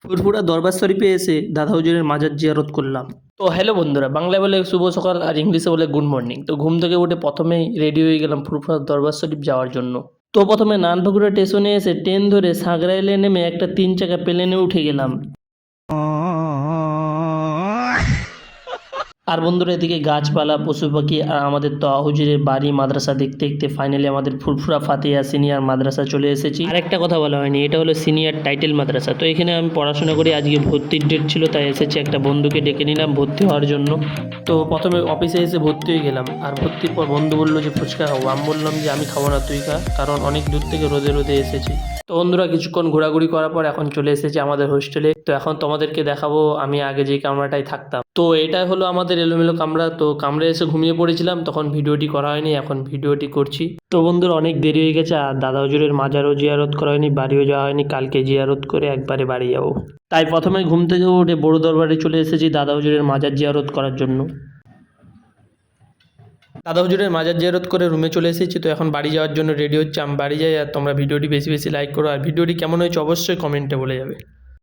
ফুরফুরা দরবার শরীফে এসে দাদা হুজুরের মাজার জিয়ারত করলাম। তো হ্যালো বন্ধুরা, বাংলায় বলে শুভ সকাল আর ইংলিশে বলে গুড মর্নিং। তো ঘুম থেকে উঠে প্রথমেই রেডি হয়ে গেলাম ফুরফুরা দরবার শরীফ যাওয়ার জন্য। তো প্রথমে নানপুকুরা স্টেশনে এসে ট্রেন ধরে সাগরাইলে নেমে একটা 3 চাকা প্লেনে উঠে গেলাম। আর বন্ধুরা এদিকে গাছপালা, পশু পাখি আর আমাদের তো হুজুরের বাড়ি মাদ্রাসা দেখতে দেখতে ফাইনালি আমাদের ফুরফুরা ফাতিয়া সিনিয়র মাদ্রাসা চলে এসেছি। আর একটা কথা বলা হয়নি, এটা হলো সিনিয়র টাইটেল মাদ্রাসা। তো এখানে আমি পড়াশোনা করি, আজকে ভর্তির ডেট ছিল তাই এসেছি, একটা বন্ধুকে ডেকে নিলাম ভর্তি হওয়ার জন্য। তো প্রথমে অফিসে এসে ভর্তি হয়ে গেলাম, আর ভর্তির পর বন্ধু বললো যে ফুচকা খাবো। আমি বললাম যে আমি খাবো না, তুই খা, কারণ অনেক দূর থেকে রোদে রোদে এসেছি। তো বন্ধুরা কিছুক্ষণ ঘোরাঘুরি করার পর এখন চলে এসেছি আমাদের হোস্টেলে। তো এখন তোমাদেরকে দেখাবো আমি আগে যে কামরাটায় থাকতাম। তো এটাই হলো আমাদের এলোমেলো কামরা। তো কামরায় এসে ঘুমিয়ে পড়েছিলাম, তখন ভিডিওটি করা হয়নি, এখন ভিডিওটি করছি। তো বন্ধুরা অনেক দেরি হয়ে গেছে, আর দাদা হুজুরের মাজারও জিয়ারত করা হয়নি, বাড়িও যাওয়া হয়নি। কালকে জিয়ারত করে একবারে বাড়ি যাবো। তাই প্রথমে ঘুম থেকে উঠে বড় দরবারে চলে এসেছি দাদা হুজুরের মাজার জিয়ারত করার জন্য। দাদা হুজুরের মাজার জিয়ারত করে রুমে চলে এসেছি। তো এখন বাড়ি যাওয়ার জন্য রেডি হচ্ছে। আমি বাড়ি যাই, আর তোমরা ভিডিওটি বেশি বেশি লাইক করো, আর ভিডিওটি কেমন হয়েছে অবশ্যই কমেন্টে বলে যাবে।